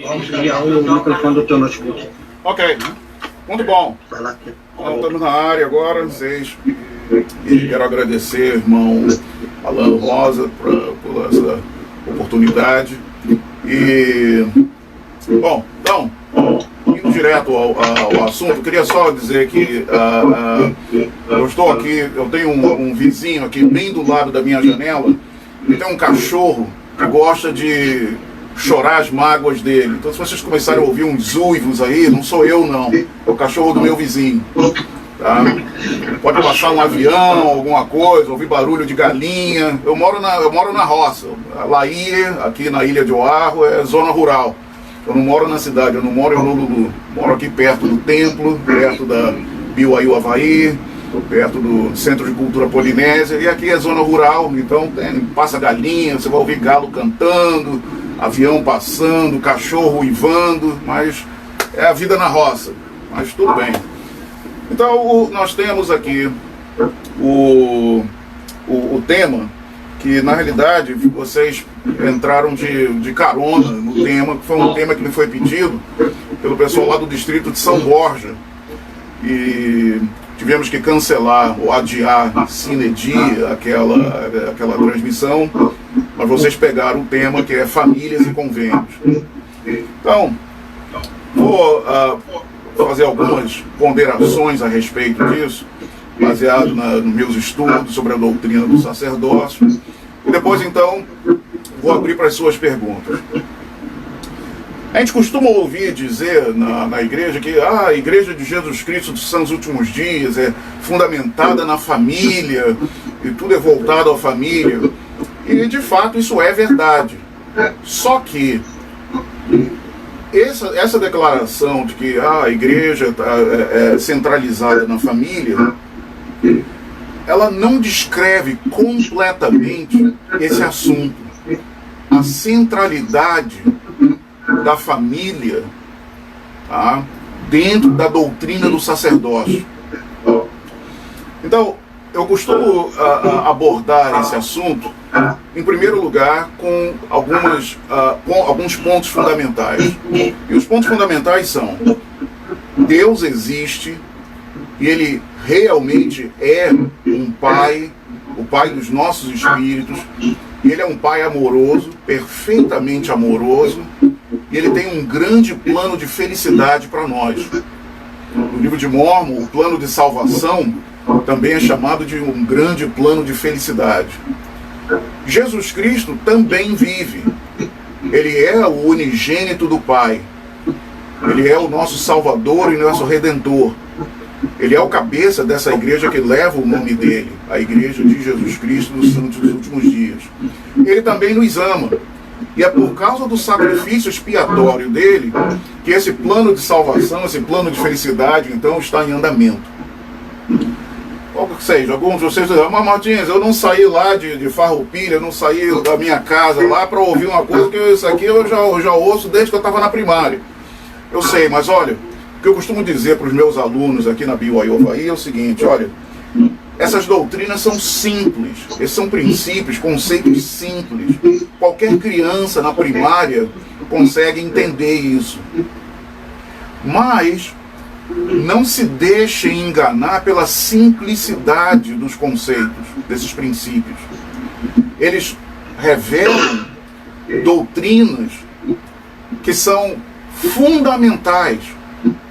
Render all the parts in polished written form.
Vamos ligar o microfone do teu notebook. Ok, muito bom. Vai lá. Então, estamos na área agora, vocês. E quero agradecer, irmão Alan Rosa, por essa oportunidade. E, bom, então, indo direto ao assunto, queria só dizer que eu estou aqui, eu tenho um vizinho aqui bem do lado da minha janela, e tem um cachorro que gosta de chorar as mágoas dele. Então, se vocês começarem a ouvir uns uivos aí, não sou eu não, é o cachorro do meu vizinho. Tá? Pode passar um avião, alguma coisa, ouvir barulho de galinha. Eu moro na roça. A Laíra, aqui na Ilha de Oahu, é zona rural. Eu não moro na cidade, eu não moro em Honolulu. Moro aqui perto do templo, perto da BYU Havaí, perto do Centro de Cultura Polinésia. E aqui é zona rural, então passa galinha, você vai ouvir galo cantando, avião passando, cachorro uivando, mas é a vida na roça. Mas tudo bem. Então nós temos aqui o tema, que na realidade vocês entraram de carona no tema, que foi um tema que me foi pedido pelo pessoal lá do distrito de São Borja. E tivemos que cancelar ou adiar sine die aquela transmissão, mas vocês pegaram o tema que é famílias e convênios. Então, vou fazer algumas ponderações a respeito disso, baseado nos meus estudos sobre a doutrina do sacerdócio, e depois então vou abrir para as suas perguntas. A gente costuma ouvir dizer na igreja que a Igreja de Jesus Cristo dos Santos Últimos Dias é fundamentada na família, e tudo é voltado à família, e de fato isso é verdade. Só que essa declaração de que a igreja é centralizada na família, ela não descreve completamente esse assunto. A centralidade da família, tá, dentro da doutrina do sacerdócio. Então, eu costumo abordar esse assunto, em primeiro lugar, com alguns pontos fundamentais. E os pontos fundamentais são: Deus existe e Ele realmente é um Pai, o Pai dos nossos espíritos. Ele é um Pai amoroso, perfeitamente amoroso, e Ele tem um grande plano de felicidade para nós. No livro de Mórmon, o plano de salvação também é chamado de um grande plano de felicidade. Jesus Cristo também vive. Ele é o unigênito do Pai. Ele é o nosso Salvador e nosso Redentor. Ele é o cabeça dessa igreja que leva o nome dele, a Igreja de Jesus Cristo dos Santos dos Últimos Dias. Ele também nos ama. E é por causa do sacrifício expiatório dele que esse plano de salvação, esse plano de felicidade, então, está em andamento. Ou seja, alguns de vocês dizem: mas Martins, eu não saí lá de Farroupilha, eu não saí da minha casa lá para ouvir uma coisa que isso aqui eu já ouço desde que eu estava na primária. Eu sei, mas olha, o que eu costumo dizer para os meus alunos aqui na BYU Havaí é o seguinte: olha, essas doutrinas são simples, esses são princípios, conceitos simples. Qualquer criança na primária consegue entender isso. Mas não se deixem enganar pela simplicidade dos conceitos, desses princípios. Eles revelam doutrinas que são fundamentais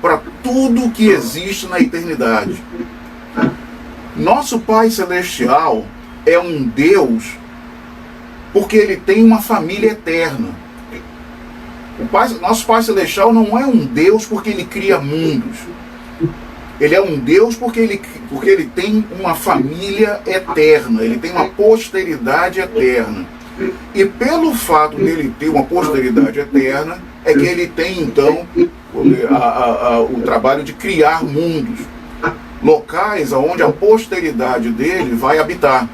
para tudo que existe na eternidade. Nosso Pai Celestial é um Deus porque Ele tem uma família eterna. Nosso Pai Celestial não é um Deus porque Ele cria mundos. Ele é um Deus porque ele tem uma família eterna, Ele tem uma posteridade eterna. E pelo fato dele ter uma posteridade eterna, é que Ele tem então o trabalho de criar mundos, locais onde a posteridade dele vai habitar,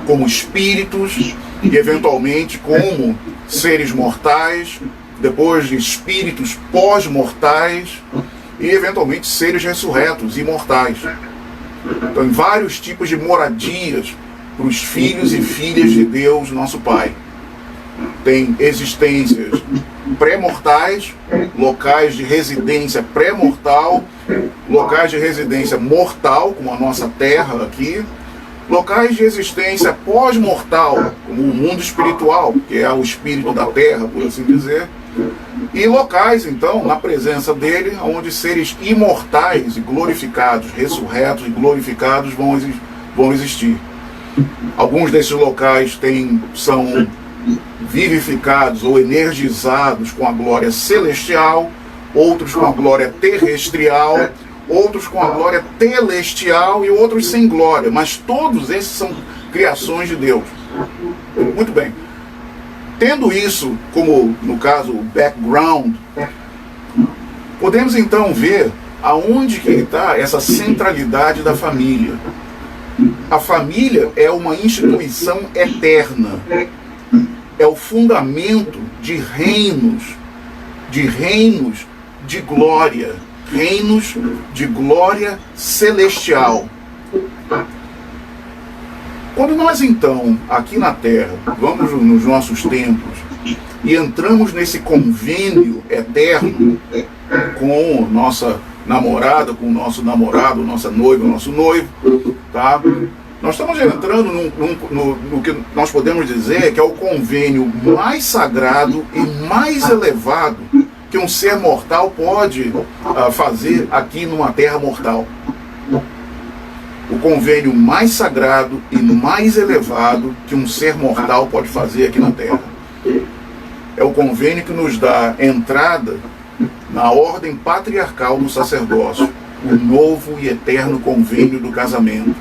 como espíritos e eventualmente como seres mortais, depois de espíritos pós-mortais e eventualmente seres ressurretos, imortais. Então, vários tipos de moradias para os filhos e filhas de Deus, nosso Pai. Tem existências pré-mortais, locais de residência pré-mortal, locais de residência mortal, como a nossa Terra aqui, locais de existência pós-mortal, como o mundo espiritual, que é o espírito da Terra, por assim dizer, e locais, então, na presença dele, onde seres imortais e glorificados, ressurretos e glorificados vão existir. Alguns desses locais são vivificados ou energizados com a glória celestial, outros com a glória terrestrial, outros com a glória telestial e outros sem glória, mas todos esses são criações de Deus. Muito bem. Tendo isso como, no caso, o background, podemos então ver aonde que está essa centralidade da família. A família é uma instituição eterna, é o fundamento de reinos de glória, reinos de glória celestial. Quando nós então, aqui na Terra, vamos nos nossos templos e entramos nesse convênio eterno com nossa namorada, com o nosso namorado, nossa noiva, nosso noivo, tá? Nós estamos entrando no que nós podemos dizer que é o convênio mais sagrado e mais elevado que um ser mortal pode fazer aqui numa terra mortal. O convênio mais sagrado e mais elevado que um ser mortal pode fazer aqui na Terra. É o convênio que nos dá entrada na ordem patriarcal do sacerdócio, o novo e eterno convênio do casamento.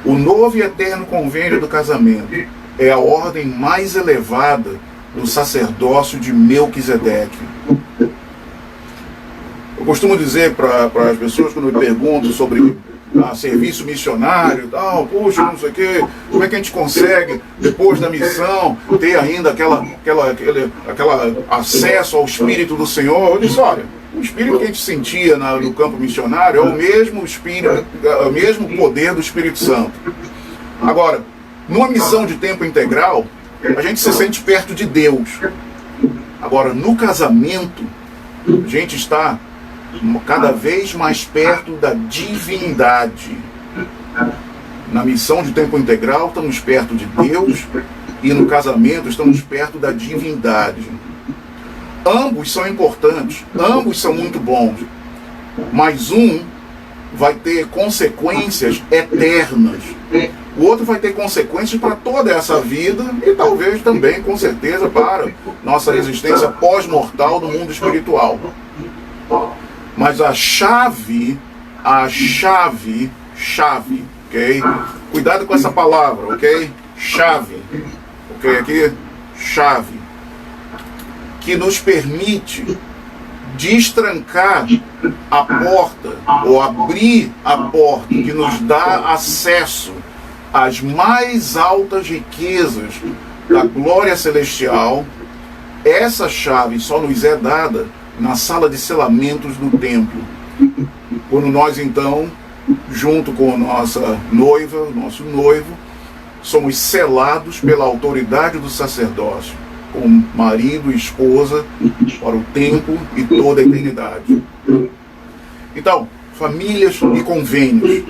O novo e eterno convênio do casamento é a ordem mais elevada do sacerdócio de Melquisedeque. Eu costumo dizer para as pessoas quando me perguntam sobre serviço missionário, tal, puxa, não sei o quê, como é que a gente consegue, depois da missão, ter ainda aquele acesso ao Espírito do Senhor? Eu disse, olha, o Espírito que a gente sentia no campo missionário é o mesmo Espírito, é o mesmo poder do Espírito Santo. Agora, numa missão de tempo integral, a gente se sente perto de Deus. Agora, no casamento, a gente está cada vez mais perto da divindade. Na missão de tempo integral estamos perto de Deus e no casamento estamos perto da divindade. Ambos são importantes, ambos são muito bons, mas um vai ter consequências eternas, o outro vai ter consequências para toda essa vida e talvez também, com certeza, para nossa existência pós-mortal do mundo espiritual. Mas a chave, ok? Cuidado com essa palavra, ok? Chave, ok? Aqui, chave, que nos permite destrancar a porta, ou abrir a porta, que nos dá acesso às mais altas riquezas da glória celestial. Essa chave só nos é dada na sala de selamentos do templo, quando nós então, junto com nossa noiva, nosso noivo, somos selados pela autoridade do sacerdócio, como marido e esposa, para o tempo e toda a eternidade. Então, famílias e convênios,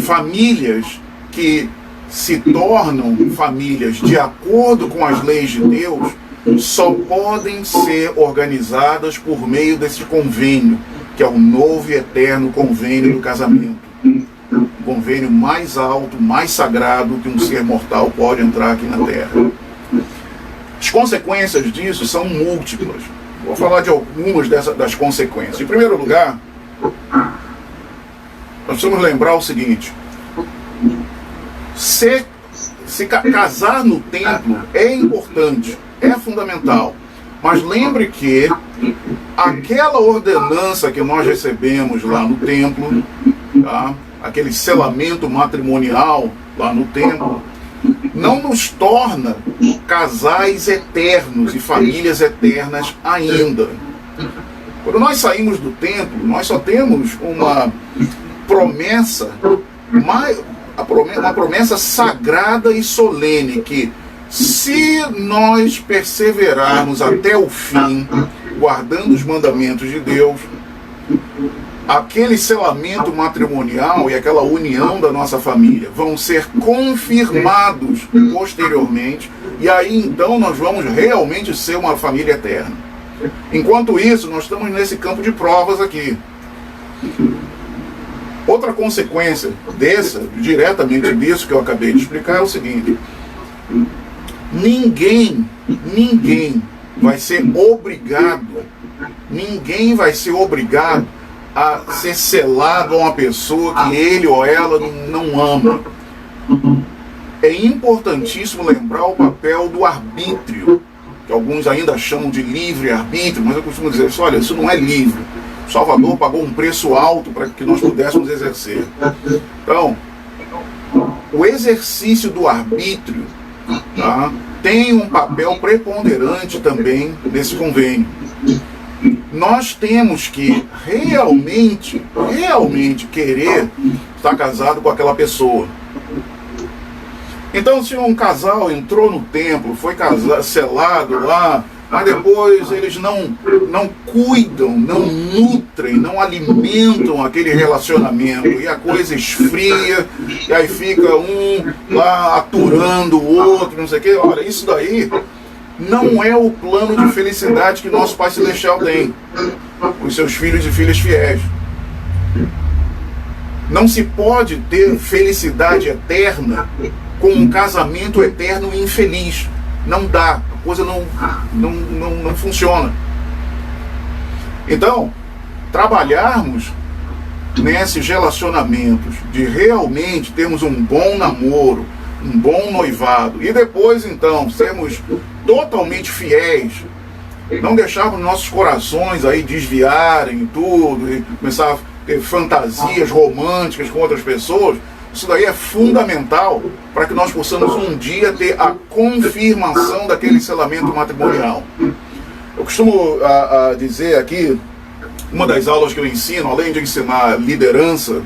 famílias que se tornam famílias de acordo com as leis de Deus, só podem ser organizadas por meio desse convênio, que é o novo e eterno convênio do casamento. O convênio mais alto, mais sagrado que um ser mortal pode entrar aqui na Terra. As consequências disso são múltiplas. Vou falar de algumas das consequências. Em primeiro lugar, nós precisamos lembrar o seguinte: casar no templo é importante, é fundamental, mas lembre que aquela ordenança que nós recebemos lá no templo, tá? Aquele selamento matrimonial lá no templo, não nos torna casais eternos e famílias eternas ainda. Quando nós saímos do templo, nós só temos uma promessa, uma promessa sagrada e solene, que se nós perseverarmos até o fim, guardando os mandamentos de Deus, aquele selamento matrimonial e aquela união da nossa família vão ser confirmados posteriormente, e aí então nós vamos realmente ser uma família eterna. Enquanto isso, nós estamos nesse campo de provas aqui. Outra consequência diretamente disso que eu acabei de explicar, é o seguinte: ninguém vai ser obrigado a ser selado a uma pessoa que ele ou ela não ama. É importantíssimo lembrar o papel do arbítrio, que alguns ainda chamam de livre-arbítrio, mas eu costumo dizer isso: olha, isso não é livre. O Salvador pagou um preço alto para que nós pudéssemos exercer. Então, o exercício do arbítrio, tá, tem um papel preponderante também nesse convênio. Nós temos que realmente querer estar casado com aquela pessoa. Então, se um casal entrou no templo, foi selado lá, mas depois eles não cuidam, não nutrem, não alimentam aquele relacionamento, e a coisa esfria, e aí fica um lá aturando o outro, não sei o quê. Olha, isso daí não é o plano de felicidade que nosso Pai Celestial tem com os seus filhos e filhas fiéis. Não se pode ter felicidade eterna com um casamento eterno e infeliz. Não dá, a coisa não funciona. Então, trabalharmos nesses relacionamentos, de realmente termos um bom namoro, um bom noivado, e depois então sermos totalmente fiéis, não deixarmos nossos corações aí desviarem tudo, e começar a ter fantasias românticas com outras pessoas. Isso daí é fundamental para que nós possamos um dia ter a confirmação daquele selamento matrimonial. Eu costumo dizer aqui, uma das aulas que eu ensino, além de ensinar liderança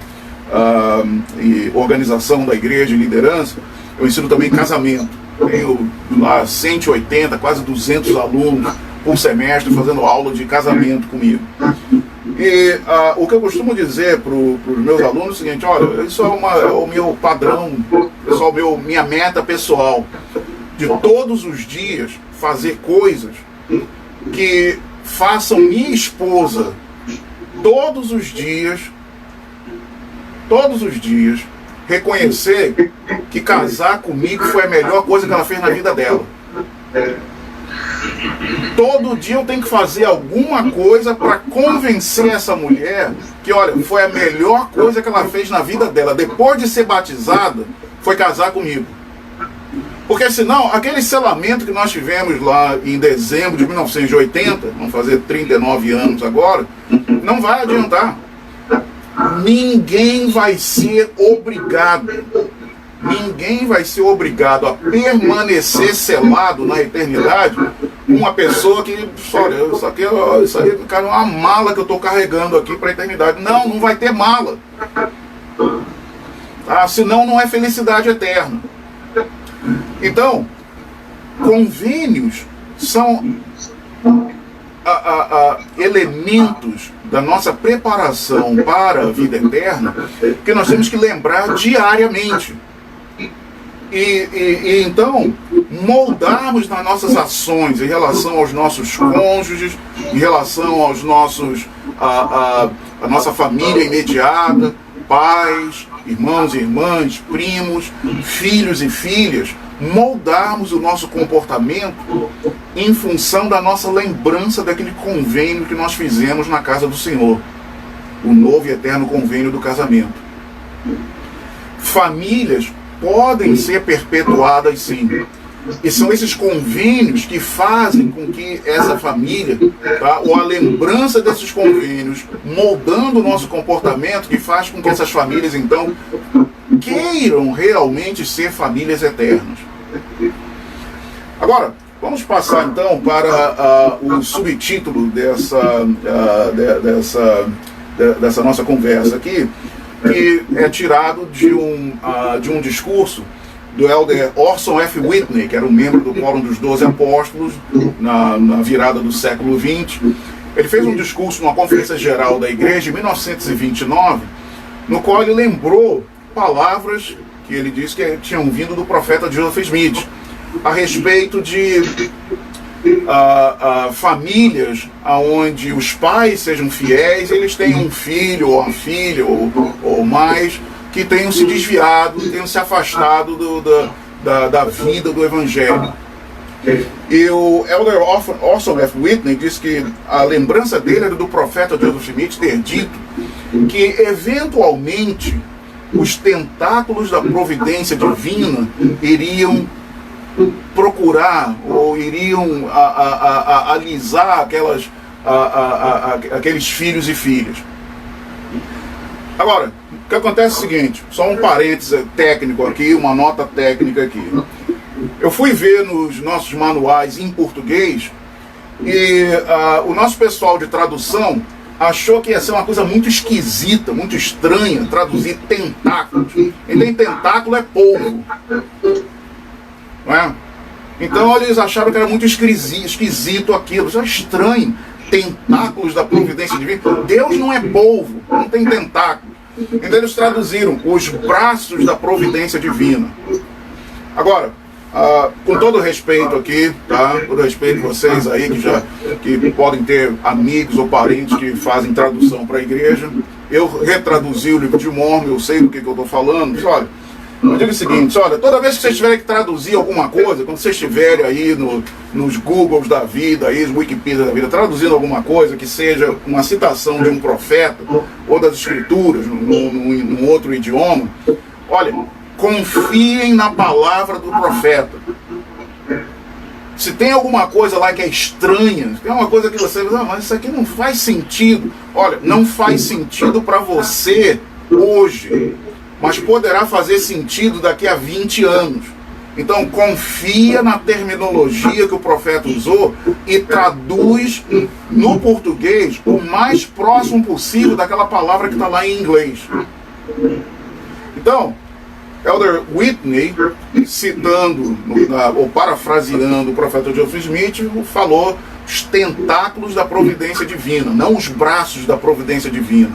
e organização da igreja e liderança, eu ensino também casamento. Tenho lá 180, quase 200 alunos por semestre fazendo aula de casamento comigo. E o que eu costumo dizer para os meus alunos é o seguinte: olha, isso é o meu padrão, pessoal, minha meta pessoal, de todos os dias fazer coisas que façam minha esposa todos os dias reconhecer que casar comigo foi a melhor coisa que ela fez na vida dela. Todo dia eu tenho que fazer alguma coisa para convencer essa mulher que, olha, foi a melhor coisa que ela fez na vida dela, depois de ser batizada, foi casar comigo. Porque senão, aquele selamento que nós tivemos lá em dezembro de 1980, vamos fazer 39 anos agora, não vai adiantar. Ninguém vai ser obrigado a permanecer selado na eternidade com uma pessoa que, olha, isso aí, cara, é uma mala que eu estou carregando aqui para a eternidade. Não vai ter mala. Tá? Senão não é felicidade eterna. Então, convênios são elementos da nossa preparação para a vida eterna que nós temos que lembrar diariamente. E então moldarmos nas nossas ações em relação aos nossos cônjuges, em relação aos nossos a nossa família imediata, pais, irmãos e irmãs, primos, filhos e filhas, moldarmos o nosso comportamento em função da nossa lembrança daquele convênio que nós fizemos na casa do Senhor, o novo e eterno convênio do casamento. Famílias podem ser perpetuadas, sim. E são esses convênios que fazem com que essa família, tá, ou a lembrança desses convênios, moldando o nosso comportamento, que faz com que essas famílias, então, queiram realmente ser famílias eternas. Agora, vamos passar, então, para o subtítulo dessa nossa conversa aqui, que é tirado de um discurso do elder Orson F. Whitney, que era um membro do Quórum dos 12 Apóstolos, na virada do século XX. Ele fez um discurso numa conferência geral da igreja em 1929, no qual ele lembrou palavras que ele disse que tinham vindo do profeta Joseph Smith, a respeito de famílias onde os pais sejam fiéis, eles tenham um filho ou uma filha ou mais, que tenham se desviado, tenham se afastado da vida do Evangelho. E o elder Orson F. Whitney disse que a lembrança dele era do profeta Joseph Smith ter dito que eventualmente os tentáculos da providência divina iriam procurar ou iriam alisar aqueles filhos e filhas. Agora, o que acontece é o seguinte, só um parênteses técnico aqui, uma nota técnica aqui. Eu fui ver nos nossos manuais em português e o nosso pessoal de tradução achou que ia ser uma coisa muito esquisita, muito estranha, traduzir tentáculos. E nem tentáculo é polvo. Não é? Então eles acharam que era muito esquisito aquilo. Isso é estranho. Tentáculos da providência divina. Deus não é polvo, não tem tentáculo. Então eles traduziram os braços da providência divina. Agora, com todo respeito aqui, tá? Todo respeito de vocês aí que podem ter amigos ou parentes que fazem tradução para a igreja. Eu retraduzi o livro de Mormon, eu sei do que eu estou falando. Mas, olha, eu digo o seguinte, olha, toda vez que vocês tiverem que traduzir alguma coisa, quando vocês estiverem aí nos Googles da vida, aí, nos Wikipedia da vida, traduzindo alguma coisa que seja uma citação de um profeta ou das escrituras num outro idioma, olha, confiem na palavra do profeta. Se tem alguma coisa lá que é estranha, se tem uma coisa que você diz, mas isso aqui não faz sentido. Olha, não faz sentido para você hoje, mas poderá fazer sentido daqui a 20 anos. Então confia na terminologia que o profeta usou e traduz no português o mais próximo possível daquela palavra que está lá em inglês. Então, elder Whitney, citando ou parafraseando o profeta Joseph Smith, falou os tentáculos da providência divina, não os braços da providência divina.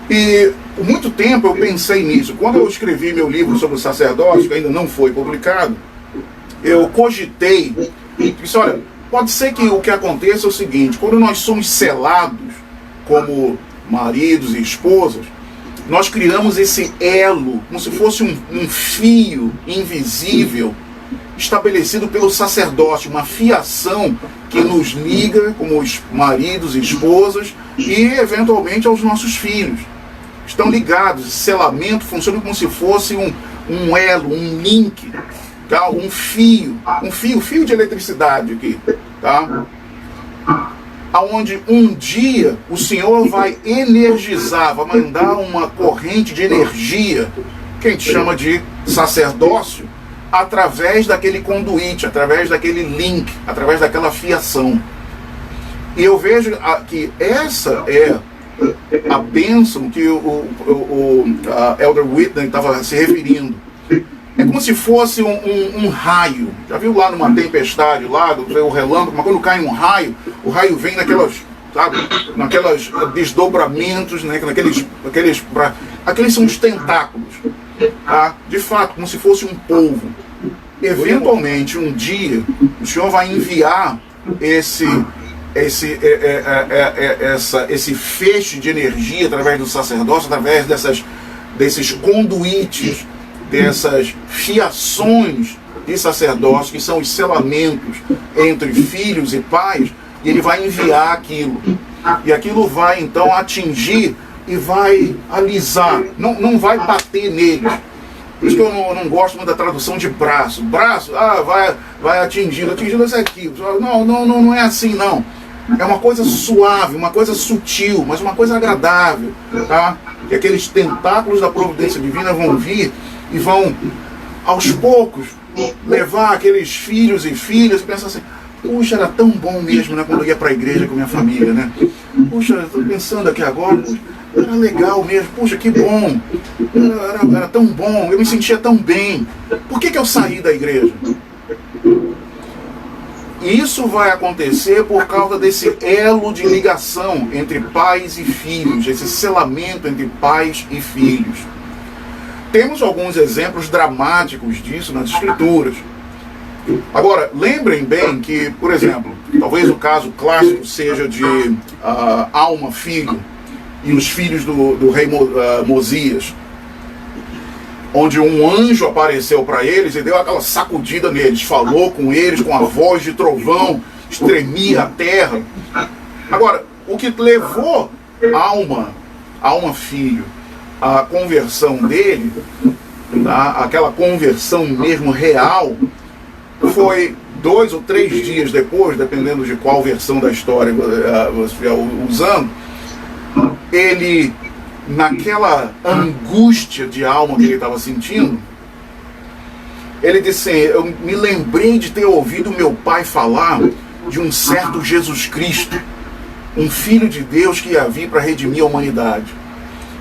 E por muito tempo eu pensei nisso. Quando eu escrevi meu livro sobre o sacerdócio, que ainda não foi publicado, eu cogitei e disse, olha, pode ser que o que aconteça é o seguinte, quando nós somos selados como maridos e esposas, nós criamos esse elo, como se fosse um fio invisível estabelecido pelo sacerdócio, uma fiação que nos liga como os maridos e esposas e eventualmente aos nossos filhos. Estão ligados, esse selamento funciona como se fosse um elo, um link, tá? Um fio de eletricidade aqui, tá? Aonde um dia o Senhor vai energizar, vai mandar uma corrente de energia, que a gente chama de sacerdócio, através daquele conduíte, através daquele link, através daquela fiação. E eu vejo que essa é a bênção que o elder Whitney estava se referindo. É como se fosse um raio. Já viu lá numa tempestade, lá, o relâmpago, mas quando cai um raio, o raio vem naquelas, sabe, naquelas desdobramentos, né, aqueles são os tentáculos, tá? De fato, como se fosse um polvo. Eventualmente, um dia, o Senhor vai enviar esse feixe de energia através do sacerdócio, através desses conduítes, dessas fiações de sacerdócio, que são os selamentos entre filhos e pais, e ele vai enviar aquilo. E aquilo vai então atingir e vai alisar, não vai bater neles. Por isso que eu não gosto muito da tradução de braço. Braço, vai atingindo isso aqui. Não é assim, não. É uma coisa suave, uma coisa sutil, mas uma coisa agradável, tá? Que aqueles tentáculos da providência divina vão vir e vão, aos poucos, levar aqueles filhos e filhas e pensar assim, puxa, era tão bom mesmo, né, quando eu ia para a igreja com a minha família, né? Puxa, estou pensando aqui agora, era legal mesmo, puxa, que bom, era tão bom, eu me sentia tão bem. Por que eu saí da igreja? Isso vai acontecer por causa desse elo de ligação entre pais e filhos, esse selamento entre pais e filhos. Temos alguns exemplos dramáticos disso nas Escrituras. Agora, lembrem bem que, por exemplo, talvez o caso clássico seja de Alma, filho, e os filhos do rei Mosias, onde um anjo apareceu para eles e deu aquela sacudida neles, falou com eles com a voz de trovão, estremia a terra. Agora, o que levou Alma filho, a conversão dele, tá? Aquela conversão mesmo real, foi 2 ou 3 dias depois, dependendo de qual versão da história você estiver usando, ele, naquela angústia de alma que ele estava sentindo, ele disse assim, eu me lembrei de ter ouvido meu pai falar de um certo Jesus Cristo, um filho de Deus que ia vir para redimir a humanidade.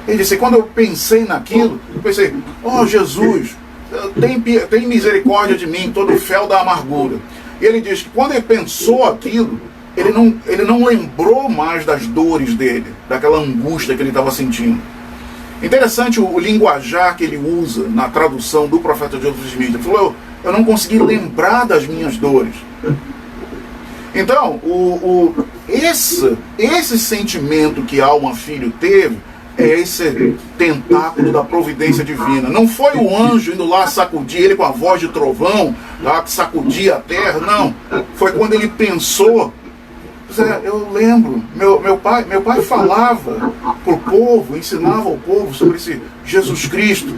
Ele disse, quando eu pensei naquilo, eu pensei, oh Jesus, tem misericórdia de mim, todo o fel da amargura. E ele diz que quando ele pensou aquilo, ele não lembrou mais das dores dele, daquela angústia que ele estava sentindo. Interessante o linguajar que ele usa na tradução do profeta Joseph Smith. Ele falou, eu não consegui lembrar das minhas dores. Então, esse sentimento que Alma Filho teve é esse tentáculo da providência divina. Não foi o anjo indo lá sacudir ele com a voz de trovão, tá, que sacudia a terra, não. Foi quando ele pensou. Eu lembro, meu pai falava para o povo, ensinava ao povo sobre esse Jesus Cristo.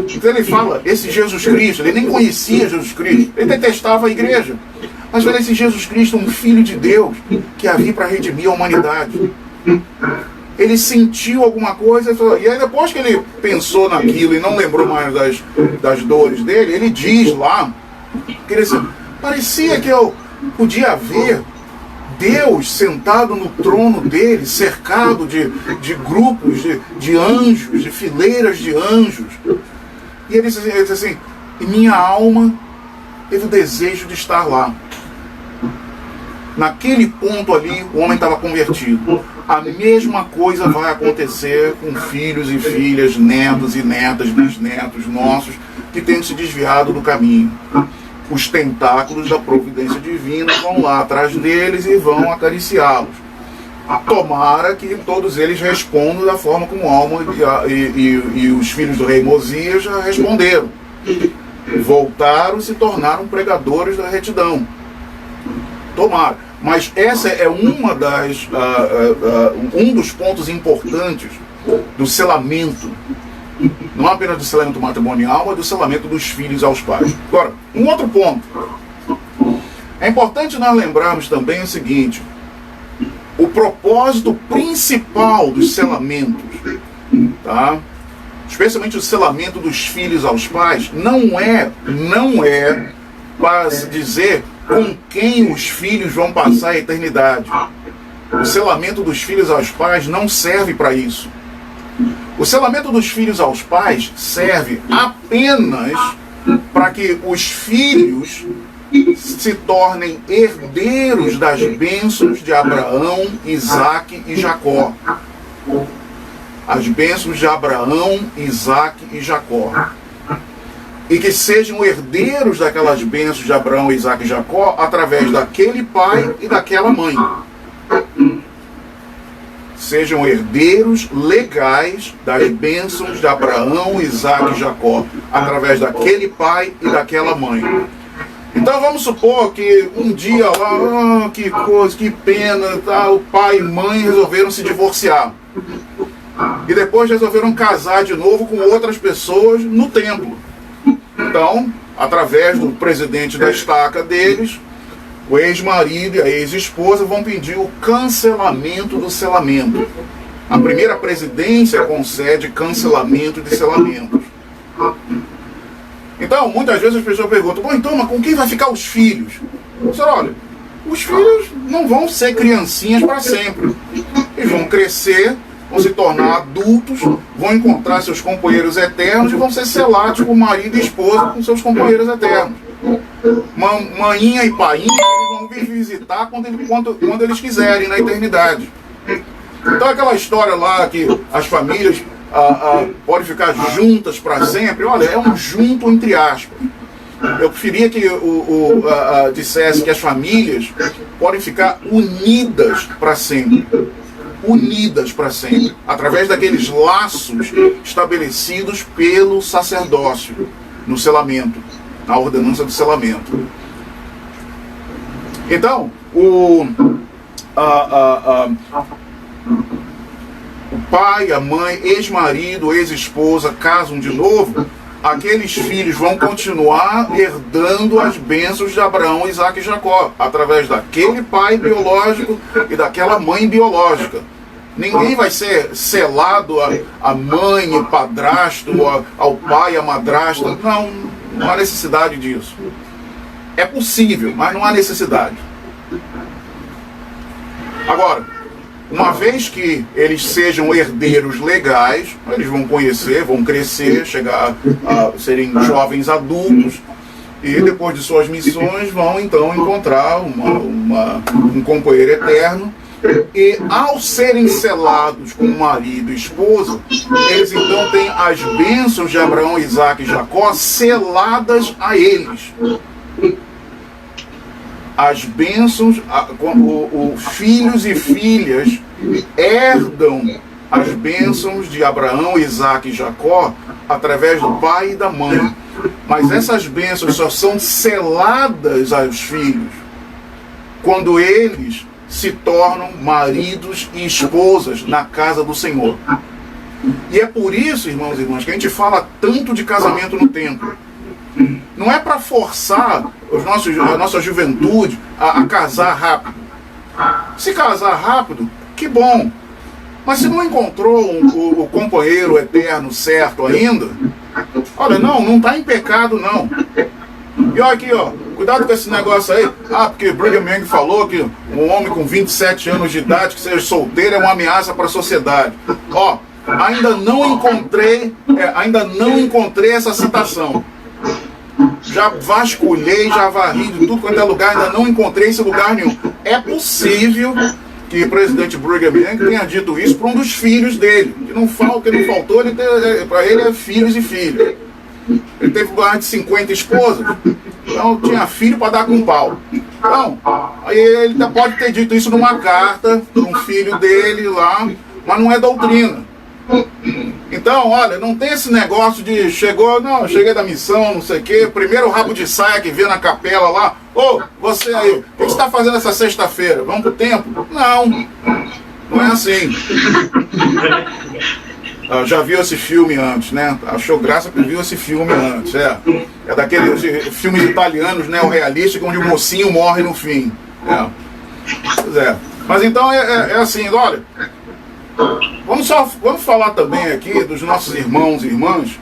Então ele fala, esse Jesus Cristo, ele nem conhecia Jesus Cristo, ele detestava a igreja. Mas olha, esse Jesus Cristo, um filho de Deus, que havia para redimir a humanidade. Ele sentiu alguma coisa, e aí depois que ele pensou naquilo e não lembrou mais das dores dele, ele diz lá, que ele disse, parecia que eu podia ver Deus sentado no trono dele, cercado de grupos de anjos, de fileiras de anjos. E ele disse assim, e minha alma teve o desejo de estar lá. Naquele ponto ali, o homem estava convertido. A mesma coisa vai acontecer com filhos e filhas, netos e netas, bisnetos nossos, que têm se desviado do caminho. Os tentáculos da providência divina vão lá atrás deles e vão acariciá-los. Tomara que todos eles respondam da forma como Alma e os filhos do rei Mosias já responderam. Voltaram e se tornaram pregadores da retidão. Tomara. Mas essa é um dos pontos importantes do selamento. Não apenas do selamento matrimonial, mas do selamento dos filhos aos pais. Agora, um outro ponto. É importante nós lembrarmos também o seguinte: o propósito principal dos selamentos, tá? Especialmente o selamento dos filhos aos pais, não é para se dizer com quem os filhos vão passar a eternidade. O selamento dos filhos aos pais não serve para isso. O selamento dos filhos aos pais serve apenas para que os filhos se tornem herdeiros das bênçãos de Abraão, Isaque e Jacó. As bênçãos de Abraão, Isaque e Jacó. E que sejam herdeiros daquelas bênçãos de Abraão, Isaque e Jacó através daquele pai e daquela mãe. Sejam herdeiros legais das bênçãos de Abraão, Isaque e Jacó, através daquele pai e daquela mãe. Então vamos supor que um dia lá, que coisa, que pena, tá, o pai e mãe resolveram se divorciar. E depois resolveram casar de novo com outras pessoas no templo. Então, através do presidente da estaca deles, o ex-marido e a ex-esposa vão pedir o cancelamento do selamento. A primeira presidência concede cancelamento de selamentos. Então, muitas vezes as pessoas perguntam, bom, então, mas com quem vai ficar os filhos? Você olha, os filhos não vão ser criancinhas para sempre. Eles vão crescer vão se tornar adultos, vão encontrar seus companheiros eternos e vão ser selados por marido e esposa com seus companheiros eternos. Maninha e painha eles vão vir visitar quando eles quiserem na eternidade. Então aquela história lá que as famílias podem ficar juntas para sempre, olha, é um junto entre aspas. Eu preferia que dissesse que as famílias podem ficar unidas para sempre. Unidas para sempre. Através daqueles laços estabelecidos pelo sacerdócio no selamento, na ordenança do selamento. Então, o pai, a mãe, ex-marido, ex-esposa casam de novo, aqueles filhos vão continuar herdando as bênçãos de Abraão, Isaque e Jacó, através daquele pai biológico e daquela mãe biológica. Ninguém vai ser selado a mãe e padrasto, ao pai e a madrasta. Não há necessidade disso. É possível, mas não há necessidade. Agora, uma vez que eles sejam herdeiros legais, eles vão conhecer, vão crescer, chegar a serem jovens adultos, e depois de suas missões vão então encontrar um companheiro eterno, e ao serem selados com marido e esposa, eles então têm as bênçãos de Abraão, Isaque e Jacó seladas a eles. As bênçãos, filhos e filhas herdam as bênçãos de Abraão, Isaque e Jacó através do pai e da mãe. Mas essas bênçãos só são seladas aos filhos quando eles se tornam maridos e esposas na casa do Senhor. E é por isso, irmãos e irmãs, que a gente fala tanto de casamento no templo. Não é para forçar a nossa juventude a casar rápido. Se casar rápido, que bom. Mas se não encontrou o companheiro eterno certo ainda, olha, não está em pecado não. E olha aqui, ó, cuidado com esse negócio aí. Porque Brigham Young falou que um homem com 27 anos de idade que seja solteiro é uma ameaça para a sociedade. Ó, ainda não encontrei essa citação. Já vasculhei, já varri de tudo quanto é lugar, ainda não encontrei esse lugar nenhum. É possível que o presidente Brigham Young tenha dito isso para um dos filhos dele. Que não faltou, para ele é filhos e filhas. Ele teve mais de 50 esposas, então tinha filho para dar com pau. Então, aí ele pode ter dito isso numa carta para um filho dele lá, mas não é doutrina. Então, olha, não tem esse negócio de cheguei da missão, não sei o quê, primeiro rabo de saia que vê na capela lá, você aí, o que você está fazendo essa sexta-feira? Vamos pro templo? Não é assim. Já viu esse filme antes, né? Achou graça porque viu esse filme antes, É daqueles filmes italianos, né? O realístico, onde o mocinho morre no fim. Pois é. Mas então é assim, olha, vamos falar também aqui dos nossos irmãos e irmãs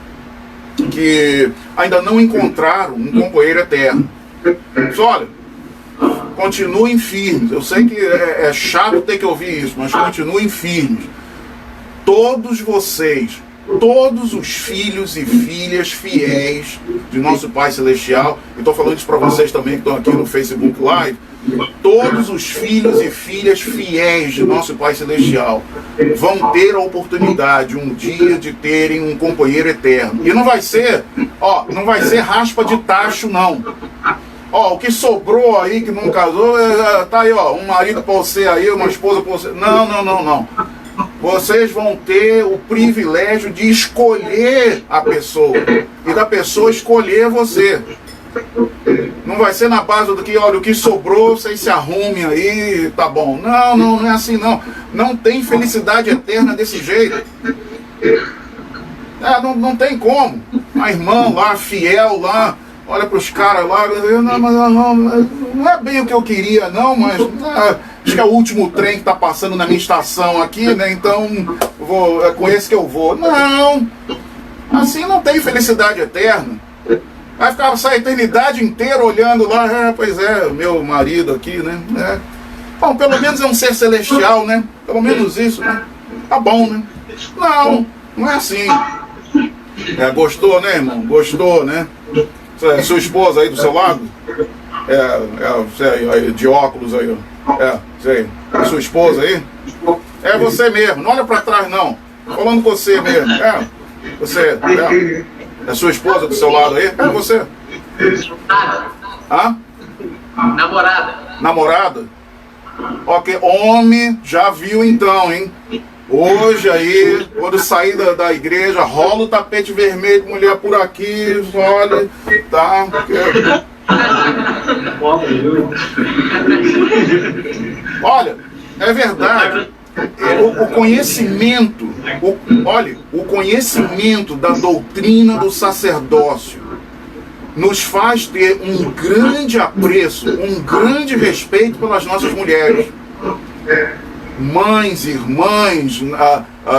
que ainda não encontraram um companheiro eterno. Mas olha, continuem firmes. Eu sei que é chato ter que ouvir isso, mas continuem firmes. Todos vocês, todos os filhos e filhas fiéis de nosso Pai Celestial, e estou falando isso para vocês também que estão aqui no Facebook Live, todos os filhos e filhas fiéis de nosso Pai Celestial vão ter a oportunidade um dia de terem um companheiro eterno. E não vai ser raspa de tacho, não. O que sobrou aí, que não casou, tá aí, um marido para você aí, uma esposa para você. Não. Vocês vão ter o privilégio de escolher a pessoa e da pessoa escolher você. Não vai ser na base do que, olha, o que sobrou, vocês se arrumem aí, tá bom. Não é assim não. Não tem felicidade eterna desse jeito. Não tem como. A irmã lá, fiel lá, olha para os caras lá, não é bem o que eu queria não, mas acho que é o último trem que está passando na minha estação aqui, né? Então é com esse que eu vou. Não, assim não tem felicidade eterna. Vai ficar essa eternidade inteira olhando lá, pois é, meu marido aqui, né? Bom, pelo menos é um ser celestial, né? Pelo menos isso, né? tá bom, né? Não, não é assim. Gostou, né, irmão? Gostou, né? Sua esposa aí do seu lado? Sei aí, de óculos aí, ó. Sei. Sua esposa aí? É você mesmo, não olha pra trás não. Falando com você mesmo. Você. É sua esposa do seu lado aí? É você. Hã? Namorada? Ok, homem já viu então, hein? Hoje aí, quando sair da igreja, rola o tapete vermelho, mulher por aqui, olha, tá? Olha, é verdade. O conhecimento, o conhecimento da doutrina do sacerdócio nos faz ter um grande apreço, um grande respeito pelas nossas mulheres. Mães, irmãs,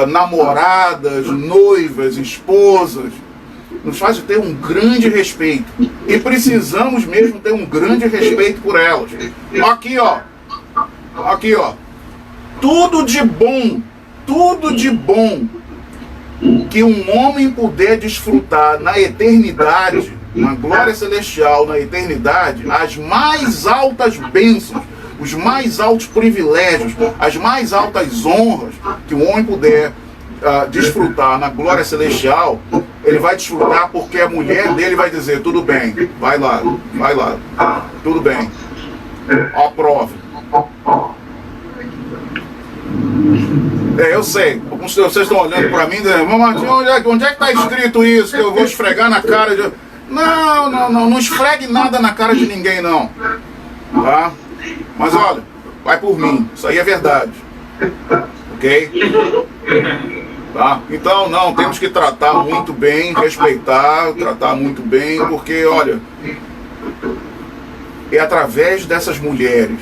namoradas, noivas, esposas, nos faz ter um grande respeito. E precisamos mesmo ter um grande respeito por elas. Aqui, ó. Tudo de bom que um homem puder desfrutar na eternidade, na glória celestial, na eternidade, as mais altas bênçãos, os mais altos privilégios, as mais altas honras que um homem puder desfrutar na glória celestial, ele vai desfrutar porque a mulher dele vai dizer, tudo bem, vai lá, tudo bem, aprove. Eu sei, vocês estão olhando para mim, Martinho, onde é que está escrito isso, que eu vou esfregar na cara de... Não esfregue nada na cara de ninguém não, tá? Mas olha, vai por mim, isso aí é verdade, ok? Tá? Então não, temos que tratar muito bem, respeitar, tratar muito bem, porque olha, é através dessas mulheres,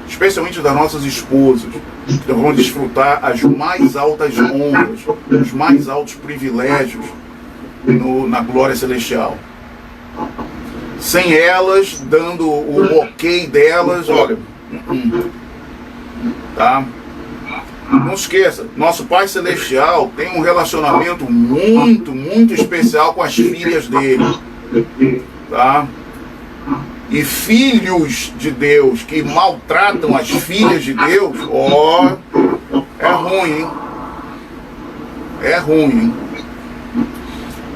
especialmente das nossas esposas, que nós vamos desfrutar as mais altas honras, os mais altos privilégios na glória celestial. Sem elas, dando o ok delas, olha, tá? Não esqueça, nosso Pai Celestial tem um relacionamento muito, muito especial com as filhas dele, tá? E filhos de Deus que maltratam as filhas de Deus, é ruim, hein? É ruim, hein?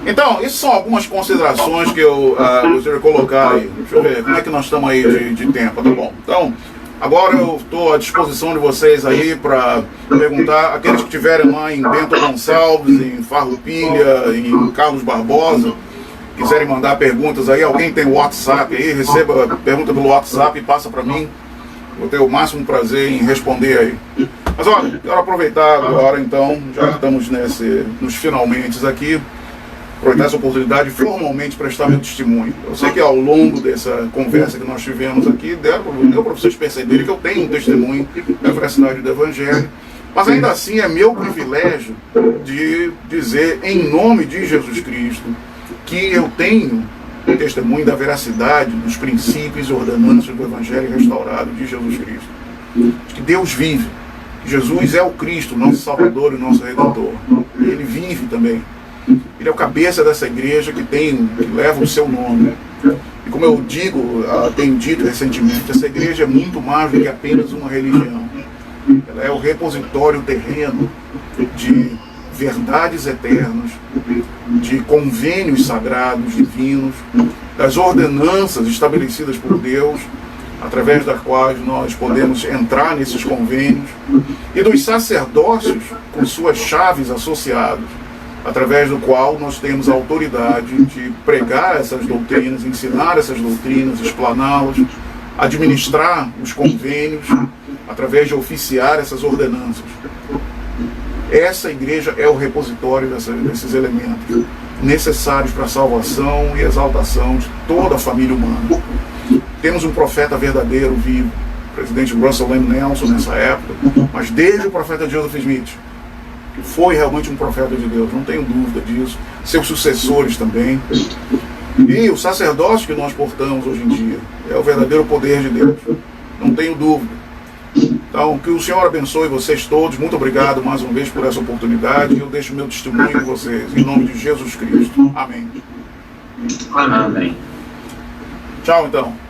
Então, essas são algumas considerações que eu gostaria de colocar aí. Deixa eu ver, como é que nós estamos aí de tempo, tá bom? Então, agora eu estou à disposição de vocês aí para perguntar, aqueles que estiverem lá em Bento Gonçalves, em Farroupilha, em Carlos Barbosa, quiserem mandar perguntas aí, alguém tem o WhatsApp aí, receba a pergunta pelo WhatsApp e passa para mim. Vou ter o máximo prazer em responder aí. Mas olha, quero aproveitar agora então, já que estamos nos finalmente aqui, aproveitar essa oportunidade e formalmente prestar meu testemunho. Eu sei que ao longo dessa conversa que nós tivemos aqui, deu para vocês perceberem que eu tenho um testemunho da veracidade do Evangelho, mas ainda assim é meu privilégio de dizer, em nome de Jesus Cristo, que eu tenho um testemunho da veracidade dos princípios e ordenanças do Evangelho restaurado de Jesus Cristo. Que Deus vive, que Jesus é o Cristo, nosso Salvador e nosso Redentor. Ele vive também. Ele é o cabeça dessa igreja que leva o seu nome. E como eu tenho dito recentemente, essa igreja é muito mais do que apenas uma religião. Ela é o repositório terreno de verdades eternas, de convênios sagrados, divinos, das ordenanças estabelecidas por Deus, através das quais nós podemos entrar nesses convênios, e dos sacerdócios com suas chaves associadas, através do qual nós temos a autoridade de pregar essas doutrinas, ensinar essas doutrinas, explaná-las, administrar os convênios, através de oficiar essas ordenanças. Essa igreja é o repositório desses elementos necessários para a salvação e exaltação de toda a família humana. Temos um profeta verdadeiro vivo, o presidente Russell M. Nelson nessa época, mas desde o profeta Joseph Smith, que foi realmente um profeta de Deus, não tenho dúvida disso, seus sucessores também, e o sacerdócio que nós portamos hoje em dia é o verdadeiro poder de Deus, não tenho dúvida. Então, que o Senhor abençoe vocês todos. Muito obrigado mais uma vez por essa oportunidade. Eu deixo meu testemunho com vocês, em nome de Jesus Cristo. Amém. Amém. Tchau, então.